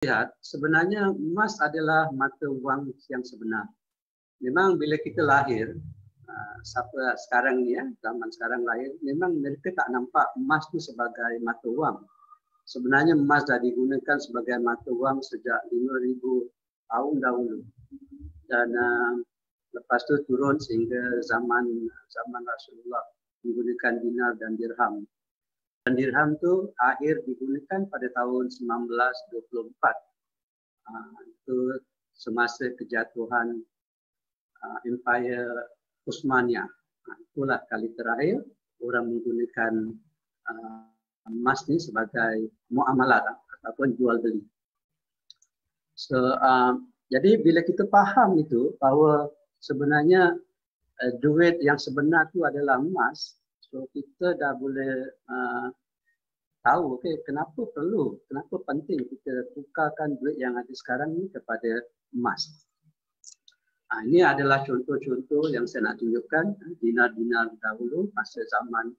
lihat, sebenarnya emas adalah mata wang yang sebenar. Memang bila kita lahir, siapa sekarang ni ya, zaman sekarang lahir, memang mereka tak nampak emas tu sebagai mata wang. Sebenarnya emas dah digunakan sebagai mata wang sejak 5,000 tahun dahulu. Dan lepas tu turun sehingga zaman Rasulullah menggunakan dinar dan dirham. Dan dirham tu akhir digunakan pada tahun 1924. Itu semasa kejatuhan Empire Uthmaniyah. Itulah kali terakhir orang menggunakan emas ni sebagai muamalat ataupun jual beli. So jadi bila kita faham itu bahawa sebenarnya duit yang sebenar tu adalah emas, so kita dah boleh tahu kenapa penting kita tukarkan duit yang ada sekarang ni kepada emas. Ini adalah contoh-contoh yang saya nak tunjukkan. Dinar-dinar dahulu, masa zaman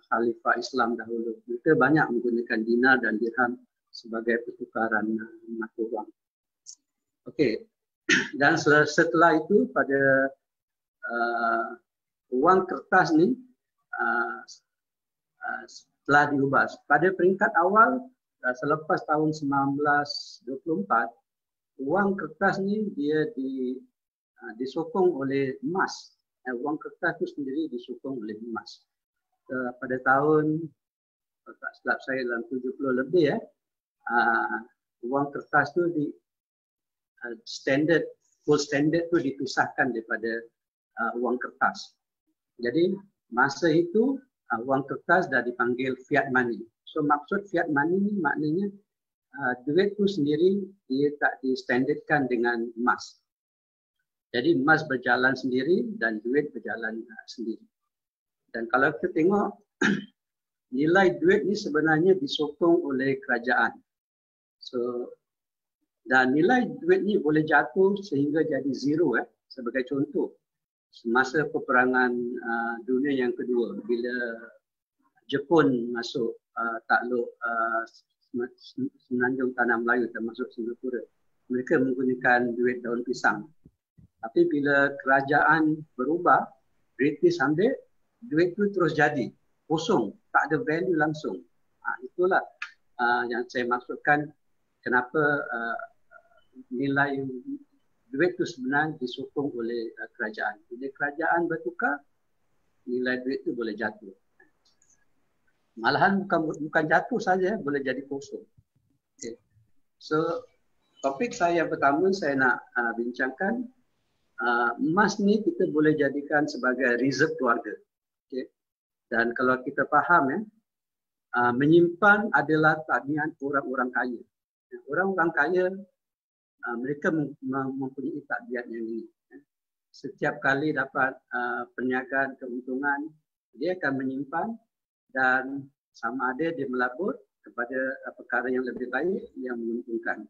Khalifah Islam dahulu. Mereka banyak menggunakan dinar dan dirham sebagai pertukaran mata wang. Okey. Dan setelah itu pada wang kertas ni telah diubah. Pada peringkat awal selepas tahun 1924, wang kertas ni dia disokong oleh emas. Wang kertas itu sendiri disokong oleh emas. Pada tahun, tak silap saya dalam 70 lebih wang kertas tu full standard tu dipisahkan daripada wang kertas. Jadi masa itu wang kertas dah dipanggil fiat money. So maksud fiat money ni maknanya duit tu sendiri dia tak di-standardkan dengan emas. Jadi emas berjalan sendiri dan duit berjalan sendiri. Dan kalau kita tengok nilai duit ni sebenarnya disokong oleh kerajaan. So dan nilai duit ni boleh jatuh sehingga jadi zero sebagai contoh. Semasa peperangan dunia yang kedua bila Jepun masuk takluk Semenanjung Tanah Melayu termasuk Singapura, mereka menggunakan duit daun pisang. Tapi bila kerajaan berubah, British ambil, duit tu terus jadi kosong, tak ada value langsung. Itulah yang saya maksudkan kenapa nilai duit tu sebenarnya disokong oleh kerajaan. Bila kerajaan bertukar, nilai duit tu boleh jatuh. Malahan bukan jatuh saja, boleh jadi kosong. Okay. So topik saya yang pertama saya nak bincangkan emas ni kita boleh jadikan sebagai reserve keluarga. Okay. Dan kalau kita faham menyimpan adalah tabiat orang-orang kaya. Orang-orang kaya mereka mempunyai tabiat yang ini. Setiap kali dapat perniagaan keuntungan, dia akan menyimpan dan sama ada dia melabur kepada perkara yang lebih baik yang menguntungkan.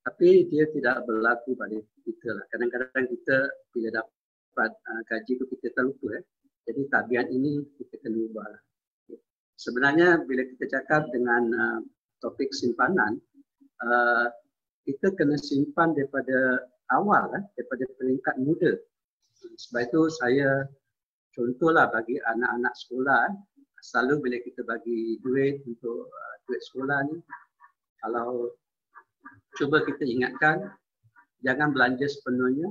Tapi dia tidak berlaku pada kita lah. Kadang-kadang kita bila dapat gaji itu kita terlupa. Jadi tabiat ini kita kena ubah lah. Sebenarnya bila kita cakap dengan topik simpanan, kita kena simpan daripada awal, daripada peringkat muda. Sebab itu saya contohlah bagi anak-anak sekolah, selalu bila kita bagi duit untuk duit sekolah ni, kalau cuba kita ingatkan, jangan belanja sepenuhnya,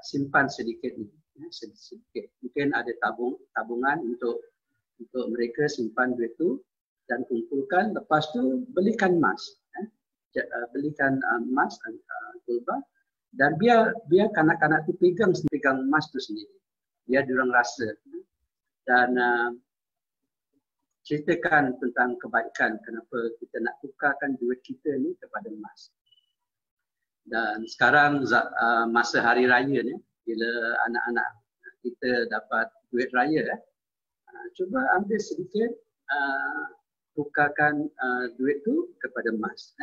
simpan sedikit ni, sedikit. Mungkin ada tabungan untuk mereka simpan duit tu dan kumpulkan. Lepas tu belikan emas, belikan emas gulba dan biar kanak-kanak tu pegang emas tu sendiri. Biar diorang rasa dan ceritakan tentang kebaikan kenapa kita nak tukarkan duit kita ni kepada emas. Dan sekarang masa hari raya ni, bila anak-anak kita dapat duit raya, cuba ambil sedikit, tukarkan duit tu kepada emas.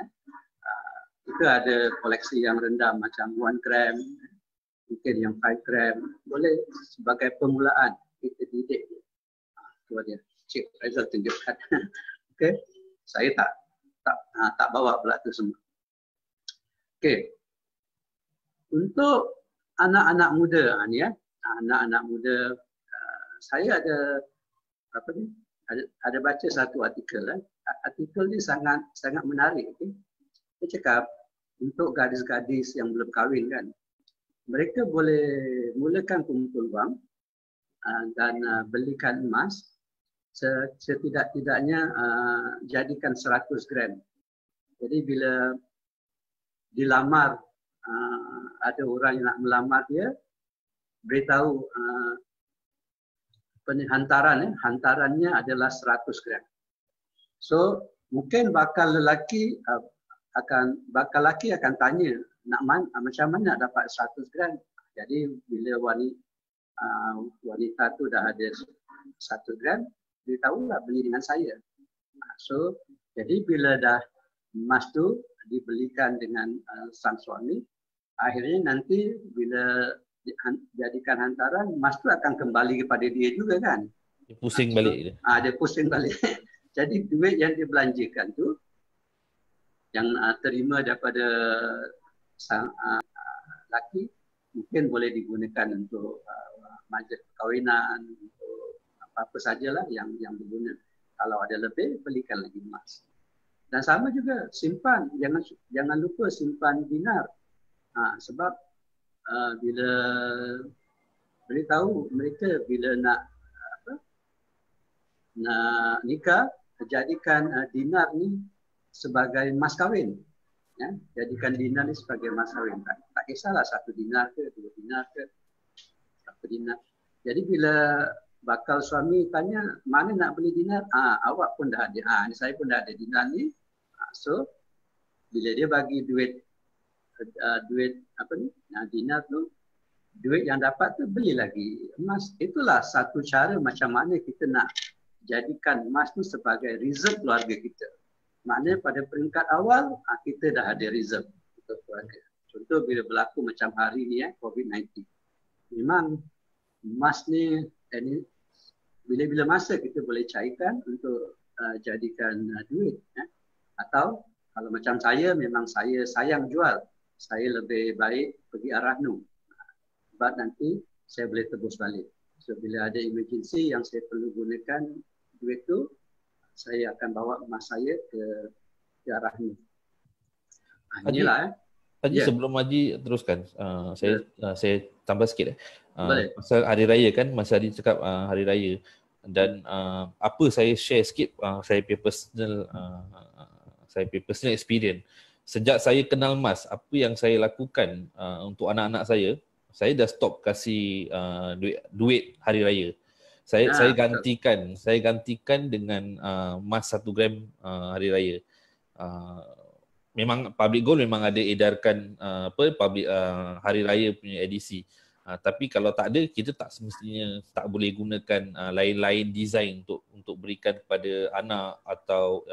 Kita ada koleksi yang rendah macam 1 gram, mungkin yang 5 gram, boleh sebagai permulaan kita didik dia. Itu dia, Cik Faizal tunjukkan. Okay. Saya tak tak bawa pula tu semua. Okey. Untuk anak-anak muda ni anak-anak muda, saya ada baca satu artikel. Artikel ni sangat menarik. Okay? Dia cakap untuk gadis-gadis yang belum kahwin kan, mereka boleh mulakan kumpul wang dan belikan emas, setidak-tidaknya jadikan 100 gram. Jadi bila dilamar, ada orang yang nak melamar dia, beritahu hantarannya adalah 100 gram. So mungkin bakal lelaki akan tanya macam mana nak dapat 100 gram. Jadi bila wanita tu dah ada 1 gram, dia tahulah beli dengan saya. So jadi bila dah emas tu dibelikan dengan sang suami, akhirnya nanti bila jadikan hantaran, emas tu akan kembali kepada dia juga kan. Dia pusing balik. Dia pusing balik. Jadi duit yang dibelanjakan tu, yang terima daripada sang laki, mungkin boleh digunakan untuk majlis perkahwinan, untuk apa-apa sajalah yang berguna. Kalau ada lebih, belikan lagi emas. Dan sama juga simpan, jangan lupa simpan dinar. Sebab bila beritahu mereka bila nak nikah, jadikan dinar ni sebagai mas kahwin. Ya, jadikan dinar ni sebagai mas kahwin. Tak kisahlah 1 dinar ke, 2 dinar ke, 1 dinar. Jadi bila bakal suami tanya mana nak beli dinar, awak pun dah ada. Saya pun dah ada dinar ni. So bila dia bagi duit dinar tu, duit yang dapat tu beli lagi emas. Itulah satu cara macam mana kita nak jadikan emas tu sebagai reserve keluarga kita. Maknanya pada peringkat awal kita dah ada reserve untuk keluarga. Contoh bila berlaku macam hari ni COVID-19. Memang emas ni bila-bila masa kita boleh cairkan untuk jadikan duit. Atau kalau macam saya, memang saya sayang jual. Saya lebih baik pergi Arahnu. Sebab nanti saya boleh tebus balik. So bila ada emergency yang saya perlu gunakan duit tu, saya akan bawa emas saya ke Arahnu. Inilah Haji, sebelum Haji teruskan, saya tambah sikit. Boleh. Pasal hari raya kan, masa Haji cakap hari raya. Dan apa saya share sikit, saya personal experience. Sejak saya kenal emas, apa yang saya lakukan untuk anak-anak saya dah stop kasih duit hari raya. Saya gantikan dengan emas 1 gram hari raya. Memang Public Gold memang ada edarkan hari raya punya edisi. Tapi kalau tak ada, kita tak semestinya tak boleh gunakan lain-lain design untuk berikan kepada anak atau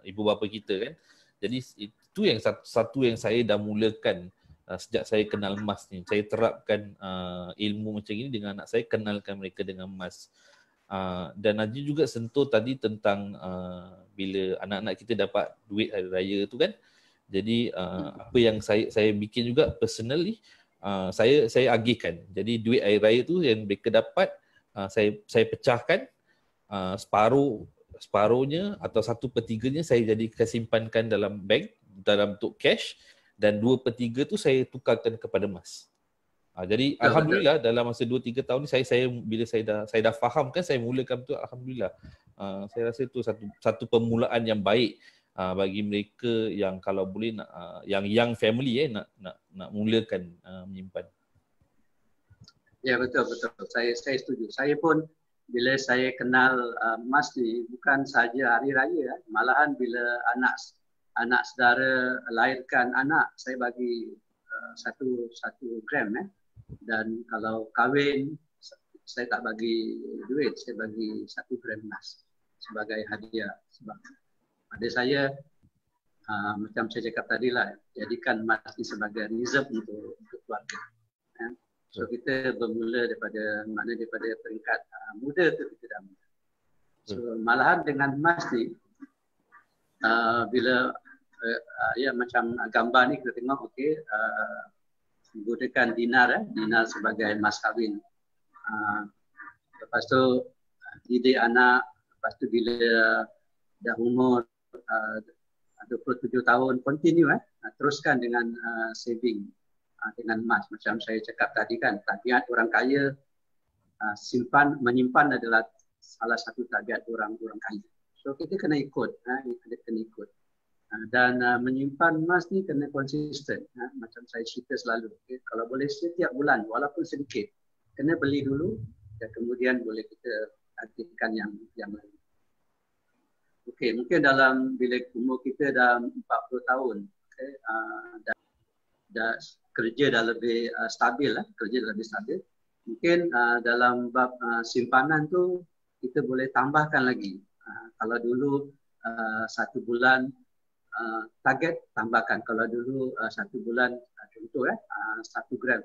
ibu bapa kita kan. Jadi itu yang satu yang saya dah mulakan sejak saya kenal emas ni. Saya terapkan ilmu macam ini dengan anak saya, kenalkan mereka dengan emas. Dan Haji juga sentuh tadi tentang bila anak-anak kita dapat duit hari raya tu kan. Jadi apa yang saya bikin juga personally, saya agihkan. Jadi duit hari raya tu yang mereka dapat, saya pecahkan separuhnya atau 1/3-nya saya simpankan dalam bank dalam bentuk cash, dan 2/3 tu saya tukarkan kepada emas. Jadi alhamdulillah dalam masa 2-3 tahun ni bila saya dah faham kan, saya mulakan betul, alhamdulillah. Saya rasa itu satu permulaan yang baik bagi mereka yang kalau boleh nak yang young family nak mulakan menyimpan. Ya, betul. Saya setuju. Saya pun bila saya kenal emas ni bukan saja hari raya, malahan bila anak saudara lahirkan anak, saya bagi 1 gram dan kalau kahwin saya tak bagi duit, saya bagi 1 gram emas sebagai hadiah. Sebab pada saya macam saya cakap tadi lah, jadikan emas ni sebagai reserve untuk keluarga. So kita bermula daripada peringkat muda tu kita dah mula. So malahan dengan emas ni bila ya macam gambar ni kita tengok okey, menggunakan dinar dinar sebagai mas kahwin. Lepas tu didik anak, lepas tu bila dah umur 27 tahun continue teruskan dengan saving dengan emas. Macam saya cakap tadi kan, tabiat orang kaya menyimpan adalah salah satu tabiat orang kaya. So kita kena ikut, kita kena ikut. Dan menyimpan emas ni kena konsisten. Macam saya cerita selalu, okay? Kalau boleh setiap bulan walaupun sedikit, kena beli dulu dan kemudian boleh kita aktifkan yang lain. Okey, mungkin dalam bila umur kita dah 40 tahun, okay, dah kerja dah lebih stabil, mungkin dalam bab simpanan tu kita boleh tambahkan lagi. Kalau dulu 1 bulan target, tambahkan. Kalau dulu 1 bulan contoh 1 gram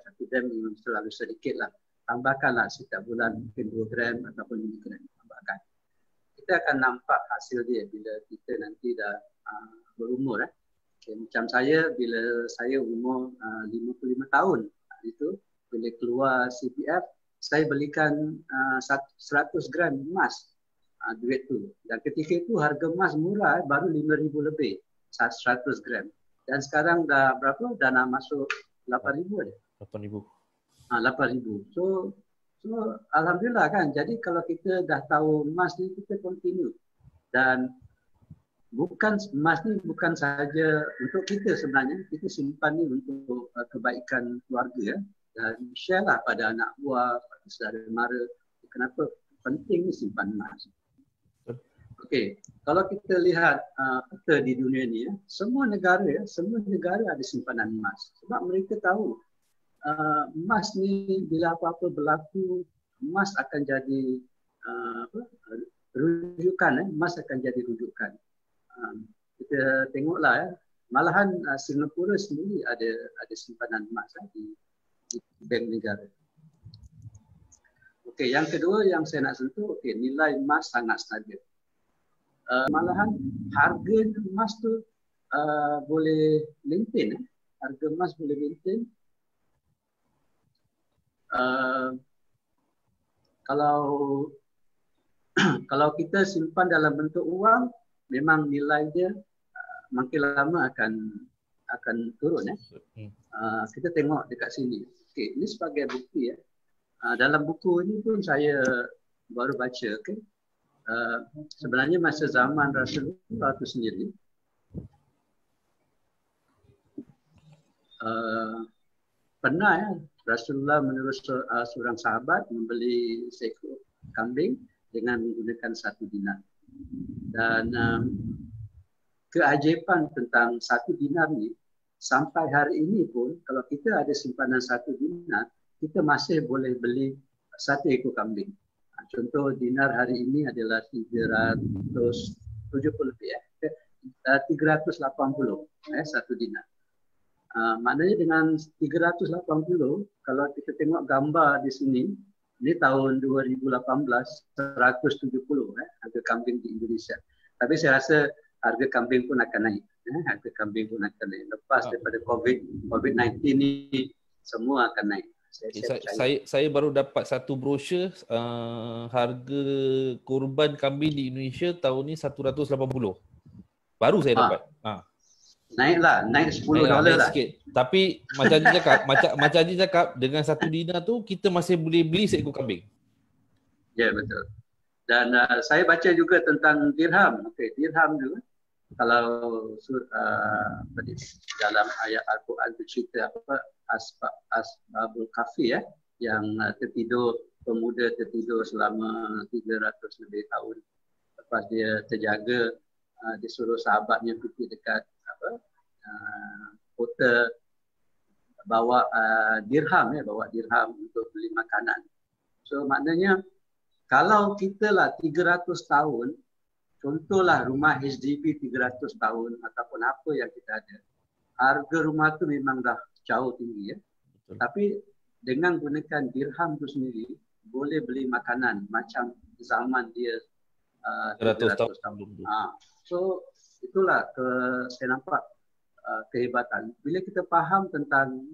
memang terlalu sedikit lah, tambahkanlah setiap bulan mungkin 2 gram ataupun 5 gram, tambahkan. Kita akan nampak hasil dia bila kita nanti dah berumur. Okay, macam saya, bila saya umur 55 tahun, itu bila keluar CPF, saya belikan 100 gram emas duit tu. Dan ketika itu harga emas murah, baru 5,000 lebih 100 gram. Dan sekarang dah berapa? Dah nak masuk 8,000 ada. 8,000. 8,000. So alhamdulillah kan. Jadi kalau kita dah tahu emas ni, kita continue. Dan emas ni bukan sahaja untuk kita sebenarnya, kita simpan ni untuk kebaikan keluarga dan share lah pada anak buah, pada saudara mara. Kenapa penting ni simpan emas? Okey, kalau kita lihat peta di dunia ni, semua negara ada simpanan emas. Sebab mereka tahu emas ni bila apa-apa berlaku, emas akan jadi rujukan. Emas akan jadi rujukan. Kita tengoklah malahan Singapura sendiri ada simpanan emas di bank negara. Okey, yang kedua yang saya nak sentuh, nilai emas sangat stabil. Malahan harga emas tu boleh maintain. Harga emas boleh maintain. Kalau kita simpan dalam bentuk uang, memang nilai dia makin lama akan turun. Kita tengok dekat sini. Okay, ini sebagai bukti. Dalam buku ini pun saya baru baca. Okay. Sebenarnya masa zaman Rasulullah itu sendiri, pernah Rasulullah menurut seorang sahabat membeli seekor kambing dengan menggunakan 1 dinar. Dan keajaiban tentang 1 dinar ni, sampai hari ini pun kalau kita ada simpanan 1 dinar, kita masih boleh beli 1 ekor kambing. Contoh dinar hari ini adalah 370 lebih 380 1 dinar. Maknanya dengan 380, kalau kita tengok gambar di sini, ini tahun 2018 170 harga kambing di Indonesia. Tapi saya rasa harga kambing pun akan naik. Harga kambing pun akan naik. Lepas daripada COVID-19 ni, semua akan naik. Saya baru dapat satu brosur harga korban kambing di Indonesia tahun ni 180. Baru saya dapat. Naiklah, naik $10 lah. Sikit. Tapi macam Haji cakap dengan 1 dinar tu kita masih boleh beli seekor kambing. Ya, betul. Dan saya baca juga tentang dirham. Okey, dirham juga. Kalau dalam ayat Al-Quran itu cerita Ashabul Kahfi yang pemuda tertidur selama 300 lebih tahun. Lepas dia terjaga, disuruh sahabatnya pergi dekat kota, bawa dirham untuk beli makanan. So maknanya kalau kita lah 300 tahun, contohlah rumah HDB 300 tahun ataupun apa yang kita ada, harga rumah tu memang dah jauh tinggi Tapi dengan gunakan dirham tu sendiri, boleh beli makanan macam zaman dia 300 tahun. So Itulah saya nampak kehebatan. Bila kita faham tentang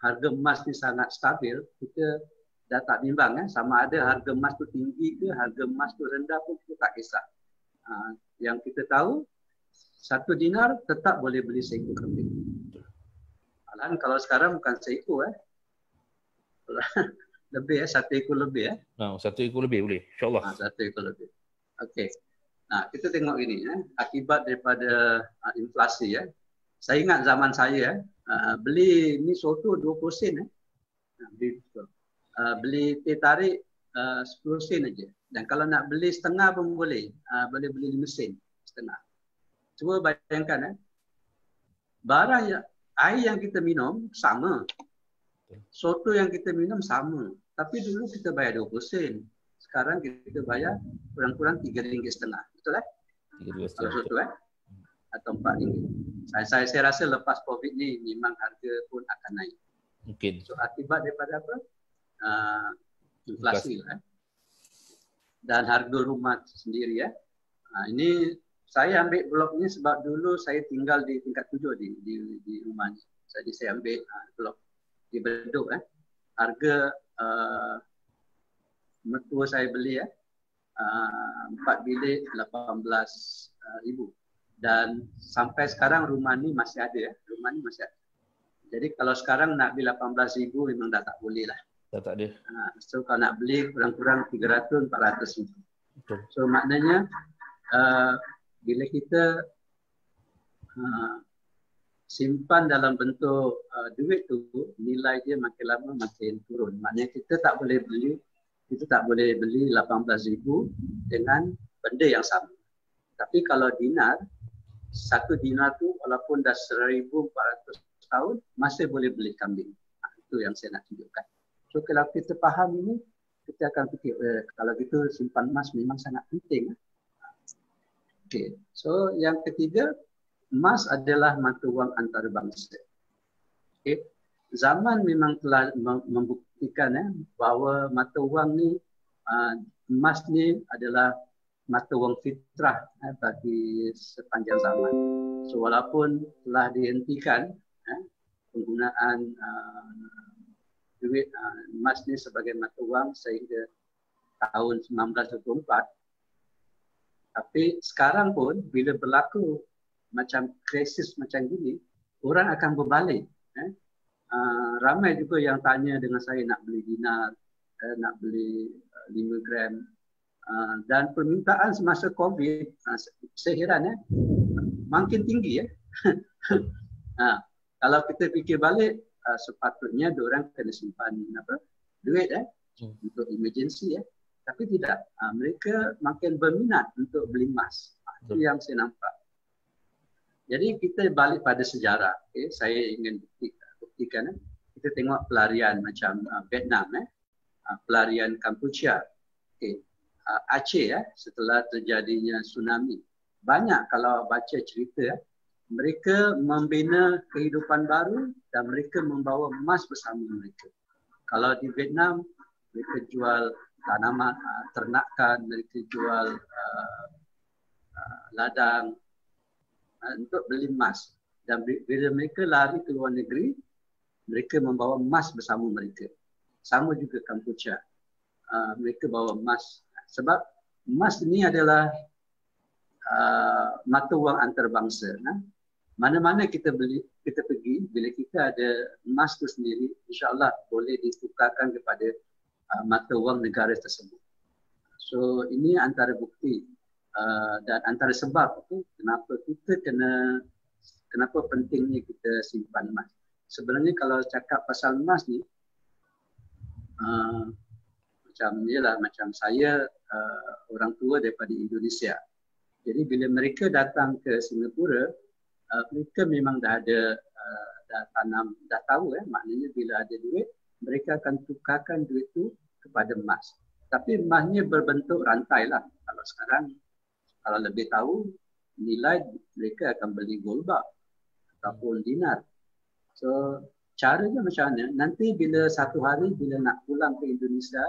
harga emas ni sangat stabil, kita dah tak bimbang sama ada harga emas tu tinggi ke, harga emas tu rendah pun kita tak kisah. Yang kita tahu, 1 dinar tetap boleh beli seekor kambing. Malahan kalau sekarang bukan seekor lebih 1 ekor lebih 1 ekor lebih boleh, insyaAllah. 1 ekor lebih. Okey. Nah, kita tengok ini akibat daripada inflasi Saya ingat zaman saya beli mi soto 20 sen beli teh tarik 10 sen aja. Dan kalau nak beli setengah pun boleh. Boleh beli 5 sen setengah. Cuba bayangkan barang air yang kita minum sama. Soto yang kita minum sama. Tapi dulu kita bayar 20 sen. Sekarang kita bayar kurang-kurang RM3.50. Betul Kalau soto atau RM4. Saya rasa lepas COVID ni memang harga pun akan naik. Mungkin. So akibat daripada apa? Inflasi dan harga rumah sendiri ini saya ambil blok ni sebab dulu saya tinggal di tingkat 7 di rumah ni. Jadi saya ambil blok di Bedok harga mertua saya beli 4 bilik 18,000 dan sampai sekarang rumah ni masih ada rumah ni masih ada. Jadi kalau sekarang nak beli 18,000 memang dah tak boleh lah. Dah tak ada. So kalau nak beli kurang-kurang 300-400 ribu. Betul. So maknanya bila kita simpan dalam bentuk duit tu, nilai dia makin lama makin turun. Maknanya kita tak boleh beli 18,000 dengan benda yang sama. Tapi kalau dinar, 1 dinar tu walaupun dah 1,400 tahun masih boleh beli kambing. Itu yang saya nak tunjukkan. So kalau kita faham ini, kita akan fikir kalau gitu simpan emas memang sangat penting. Okey. So yang ketiga, emas adalah mata wang antarabangsa. Okey. Zaman memang telah membuktikan bahawa mata wang ni emas ni adalah mata wang fitrah bagi sepanjang zaman. So walaupun telah dihentikan penggunaan duit emas ni sebagai mata wang sehingga tahun 1924, tapi sekarang pun bila berlaku macam krisis macam gini, orang akan berbalik. Ramai juga yang tanya dengan saya nak beli dinar, nak beli 5 gram. Dan permintaan semasa COVID, saya heran makin tinggi kalau kita fikir balik, sepatutnya diorang kena simpan duit untuk emergency tapi tidak. Mereka makin berminat untuk beli emas. Itu yang saya nampak. Jadi kita balik pada sejarah. Saya ingin buktikan. Kita tengok pelarian macam Vietnam, pelarian Kampuchea, Aceh setelah terjadinya tsunami. Banyak kalau baca cerita, mereka membina kehidupan baru dan mereka membawa emas bersama mereka. Kalau di Vietnam, mereka jual tanaman, ternakan, mereka jual ladang untuk beli emas. Dan bila mereka lari ke luar negeri, mereka membawa emas bersama mereka. Sama juga Kampuchea. Mereka bawa emas. Sebab emas ini adalah mata wang antarabangsa. Mana-mana kita pergi, bila kita ada emas tu sendiri, insya-Allah boleh ditukarkan kepada mata wang negara tersebut. So ini antara bukti dan antara sebab tu kenapa pentingnya kita simpan emas. Sebenarnya kalau cakap pasal emas ni, macam saya orang tua daripada Indonesia. Jadi bila mereka datang ke Singapura, mereka memang dah ada dah tahu maknanya bila ada duit, mereka akan tukarkan duit tu kepada emas. Tapi emasnya berbentuk rantai lah. Kalau sekarang, kalau lebih tahu, nilai mereka akan beli gold bar ataupun dinar. So caranya macam mana? Nanti bila satu hari bila nak pulang ke Indonesia,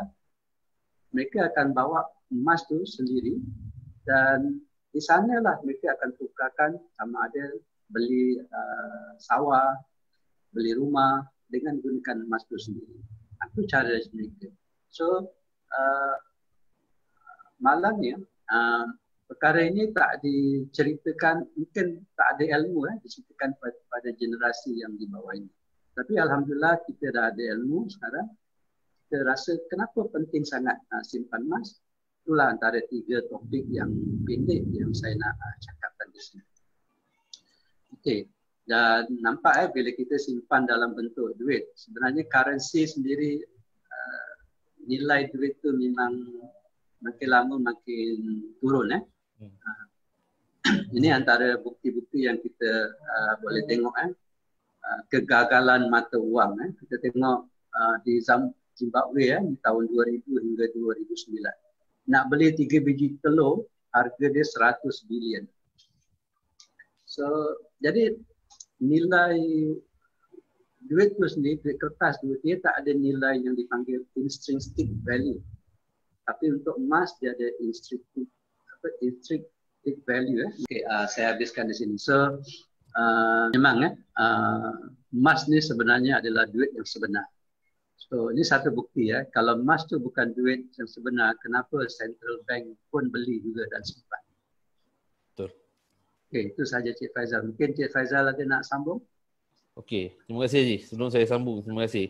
mereka akan bawa emas tu sendiri dan Di sanalah mereka akan tukarkan sama ada beli sawah, beli rumah dengan gunakan emas itu sendiri. Itu cara mereka. So malangnya perkara ini tak diceritakan, mungkin tak ada ilmu diceritakan pada generasi yang di bawah ini. Tapi alhamdulillah kita dah ada ilmu sekarang. Kita rasa kenapa penting sangat simpan emas. Itulah antara 3 topik yang pendek yang saya nak cakapkan di sini. Okey. Dan nampak bila kita simpan dalam bentuk duit, sebenarnya currency sendiri nilai duit tu memang makin lama makin turun. Ini antara bukti-bukti yang kita boleh tengok kegagalan mata wang. Kita tengok di Zimbabwe di tahun 2000 hingga 2009. Nak beli 3 biji telur, harga dia 100 bilion. So, jadi nilai duit tu sendiri, duit kertas tu, dia tak ada nilai yang dipanggil intrinsic value. Tapi untuk emas, dia ada intrinsic value. Okay, saya habiskan di sini. So, memang emas ni sebenarnya adalah duit yang sebenar. So, ini satu bukti kalau emas tu bukan duit yang sebenar, kenapa central bank pun beli juga dan simpan. Betul. Okay, itu sahaja Cik Faizal. Mungkin Cik Faizal ada nak sambung? Okey, terima kasih Haji. Sebelum saya sambung, terima kasih.